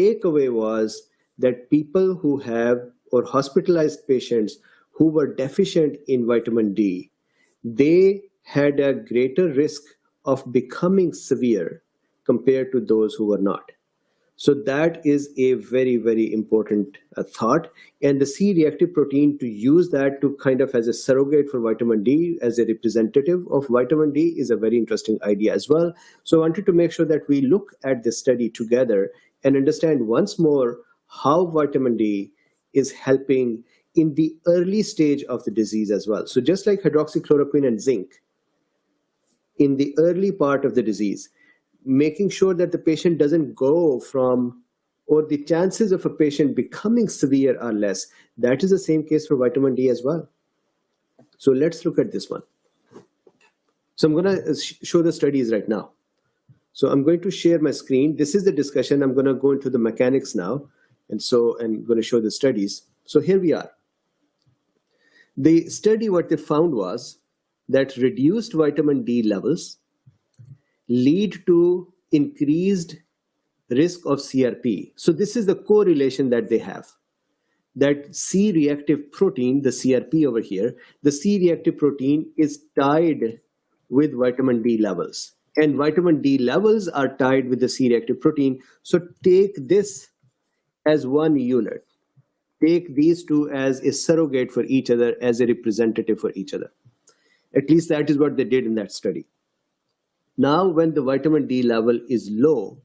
takeaway was that people who have, or hospitalized patients who were deficient in vitamin D, they had a greater risk of becoming severe compared to those who were not. So that is a very, very important thought. And the C-reactive protein, to use that to kind of as a surrogate for vitamin D, as a representative of vitamin D, is a very interesting idea as well. So I wanted to make sure that we look at this study together and understand once more how vitamin D is helping in the early stage of the disease as well. So just like hydroxychloroquine and zinc, in the early part of the disease, making sure that the patient doesn't go from, or the chances of a patient becoming severe are less. That is the same case for vitamin D as well. So let's look at this one. So I'm going to show the studies right now. So I'm going to share my screen. This is the discussion. I'm going to go into the mechanics now. And so I'm going to show the studies. So here we are. The study, what they found was that reduced vitamin D levels lead to increased risk of CRP. So this is the correlation that they have. That C-reactive protein, the CRP over here, the C-reactive protein is tied with vitamin D levels. And vitamin D levels are tied with the C-reactive protein. So take this as one unit. Take these two as a surrogate for each other, as a representative for each other. At least that is what they did in that study. Now, when the vitamin D level is low,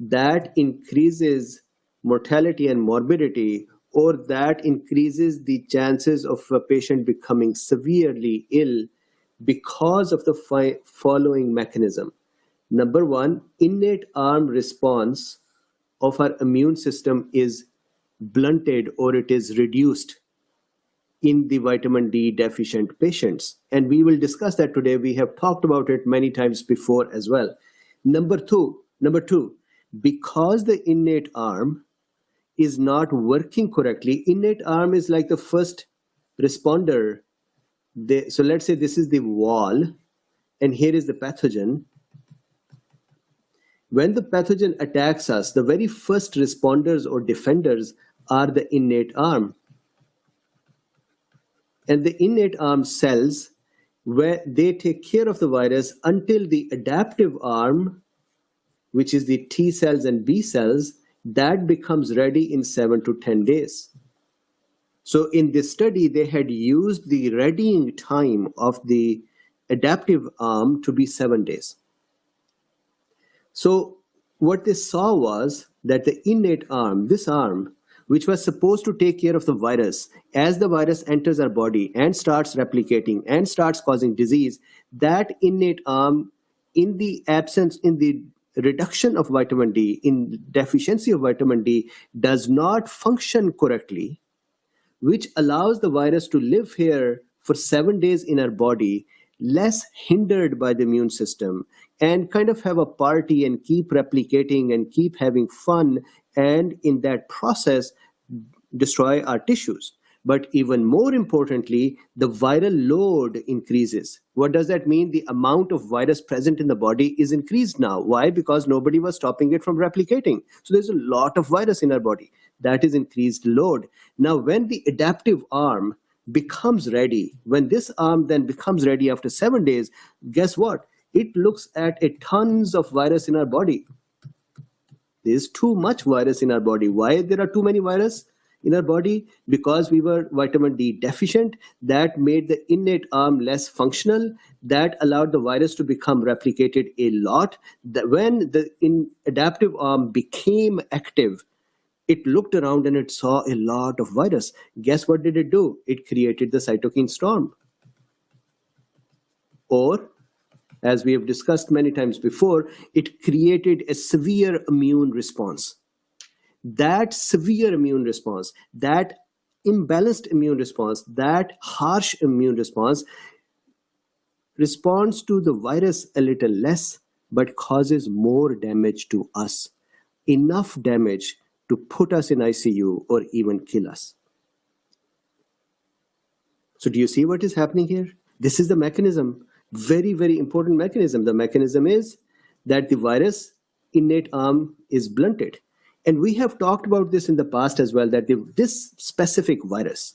that increases mortality and morbidity, or that increases the chances of a patient becoming severely ill because of the following mechanism. Number one, innate arm response of our immune system is blunted, or it is reduced in the vitamin D deficient patients. And we will discuss that today. We have talked about it many times before as well. Number two, because the innate arm is not working correctly, innate arm is like the first responder. So let's say this is the wall, and here is the pathogen. When the pathogen attacks us, the very first responders or defenders are the innate arm. And the innate arm cells, where they take care of the virus until the adaptive arm, which is the T cells and B cells, that becomes ready in 7 to 10 days. So in this study, they had used the readying time of the adaptive arm to be 7 days. So what they saw was that the innate arm, this arm, which was supposed to take care of the virus, as the virus enters our body and starts replicating and starts causing disease, that innate arm, in the absence, in the reduction of vitamin D, in deficiency of vitamin D, does not function correctly, which allows the virus to live here for 7 days in our body, less hindered by the immune system, and kind of have a party and keep replicating and keep having fun, and in that process destroy our tissues. But even more importantly, the viral load increases. What does that mean? The amount of virus present in the body is increased now. Why? Because nobody was stopping it from replicating. So there's a lot of virus in our body. That is increased load. Now, when the adaptive arm becomes ready, when this arm then becomes ready after 7 days, guess what? It looks at a tons of virus in our body. There's too much virus in our body. Why there are too many virus in our body? Because we were vitamin D deficient. That made the innate arm less functional. That allowed the virus to become replicated a lot. When the adaptive arm became active, it looked around and it saw a lot of virus. Guess what did it do? It created the cytokine storm. Or, as we have discussed many times before, it created a severe immune response. That severe immune response, that imbalanced immune response, that harsh immune response responds to the virus a little less, but causes more damage to us. Enough damage to put us in ICU or even kill us. So do you see what is happening here? This is the mechanism. Very, very important mechanism. The mechanism is that the virus innate arm is blunted. And we have talked about this in the past as well, that this specific virus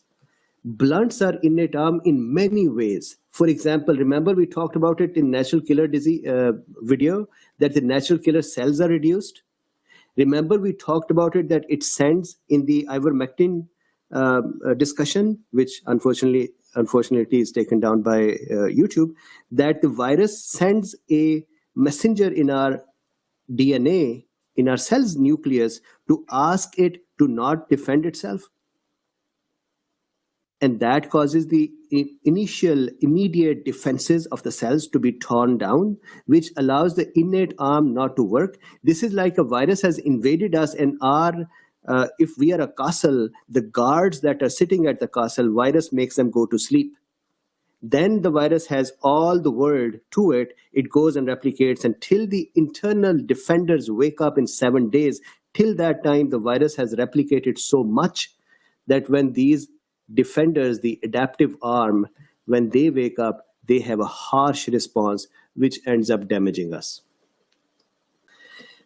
blunts our innate arm in many ways. For example, remember we talked about it in natural killer disease video, that the natural killer cells are reduced. Remember we talked about it, that it sends in the ivermectin discussion, which unfortunately is taken down by YouTube, that the virus sends a messenger in our DNA, in our cell's nucleus, to ask it to not defend itself. And that causes the initial immediate defenses of the cells to be torn down, which allows the innate arm not to work. This is like a virus has invaded us, and if we are a castle, the guards that are sitting at the castle, virus makes them go to sleep. Then the virus has all the world to it. It goes and replicates until the internal defenders wake up in 7 days. Till that time, the virus has replicated so much that when these defenders, the adaptive arm, when they wake up, they have a harsh response, which ends up damaging us.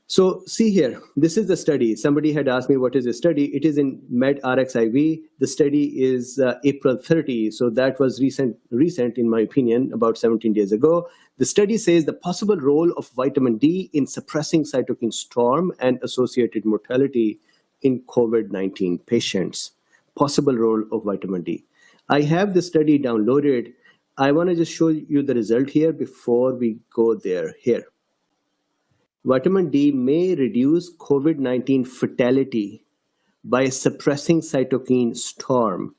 So see here, this is the study. Somebody had asked me, what is the study? It is in medRxiv. The study is April 30. So that was recent, in my opinion, about 17 days ago. The study says the possible role of vitamin D in suppressing cytokine storm and associated mortality in COVID-19 patients. Possible role of vitamin D. I have the study downloaded. I want to just show you the result here before we go there. Here. Vitamin D may reduce COVID-19 fatality by suppressing cytokine storm.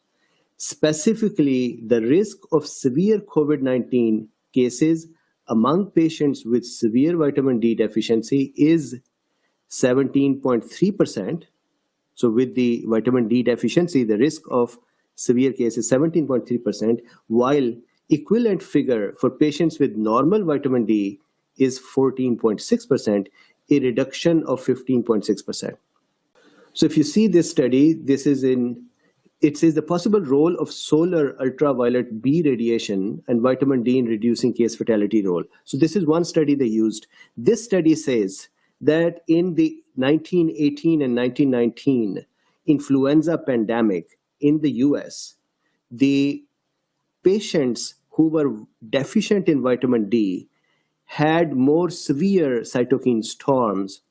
Specifically, the risk of severe COVID-19 cases among patients with severe vitamin D deficiency is 17.3%. So with the vitamin D deficiency, the risk of severe case is 17.3%, while equivalent figure for patients with normal vitamin D is 14.6%, a reduction of 15.6%. So if you see this study, it says the possible role of solar ultraviolet B radiation and vitamin D in reducing case fatality role. So this is one study they used. This study says that in the 1918 and 1919 influenza pandemic in the US, the patients who were deficient in vitamin D had more severe cytokine storms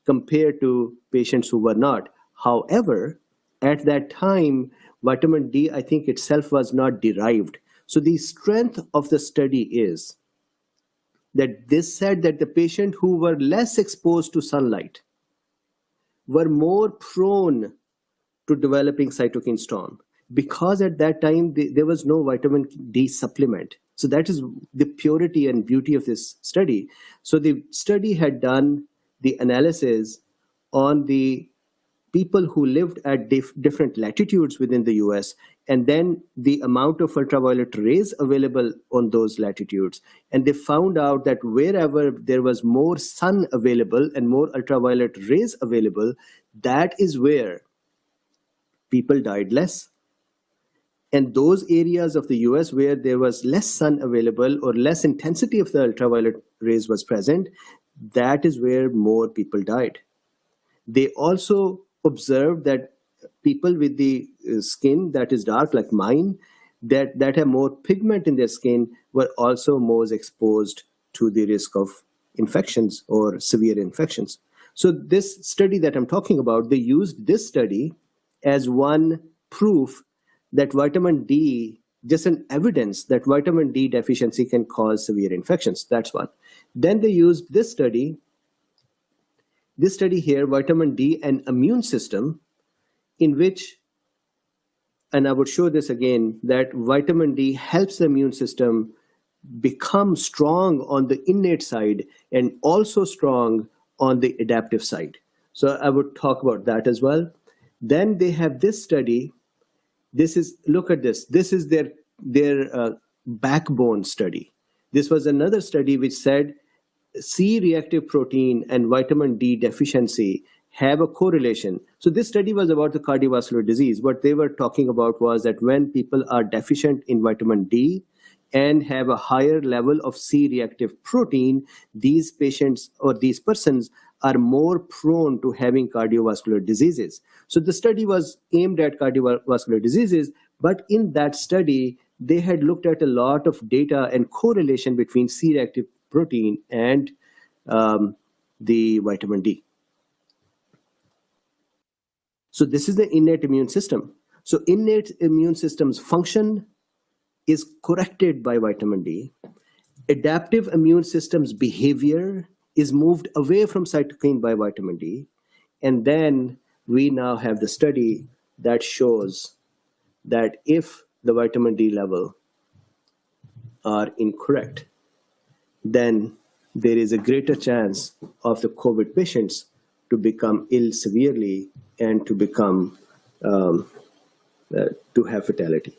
compared to patients who were not. However, at that time, vitamin D, I think itself was not derived. So the strength of the study is that this said that the patient who were less exposed to sunlight were more prone to developing cytokine storm, because at that time there was no vitamin D supplement. So that is the purity and beauty of this study. So the study had done the analysis on the people who lived at different latitudes within the US, and then the amount of ultraviolet rays available on those latitudes. And they found out that wherever there was more sun available and more ultraviolet rays available, that is where people died less. And those areas of the US where there was less sun available or less intensity of the ultraviolet rays was present, that is where more people died. They also observed that people with the skin that is dark, like mine, that have more pigment in their skin, were also more exposed to the risk of infections or severe infections. So this study that I'm talking about, they used this study as one proof that vitamin D, just an evidence that vitamin D deficiency can cause severe infections. That's one. Then they used this study here, vitamin D and immune system, in which, and I would show this again, that vitamin D helps the immune system become strong on the innate side and also strong on the adaptive side. So I would talk about that as well. Then they have this study. Look at this. This is their backbone study. This was another study which said C-reactive protein and vitamin D deficiency have a correlation. So this study was about the cardiovascular disease. What they were talking about was that when people are deficient in vitamin D and have a higher level of C-reactive protein, these patients or these persons are more prone to having cardiovascular diseases. So the study was aimed at cardiovascular diseases, but in that study, they had looked at a lot of data and correlation between C-reactive protein and the vitamin D. So this is the innate immune system. So innate immune system's function is corrected by vitamin D. Adaptive immune system's behavior is moved away from cytokine by vitamin D. And then we now have the study that shows that if the vitamin D level are incorrect, then there is a greater chance of the COVID patients to become ill severely and to become to have fatality.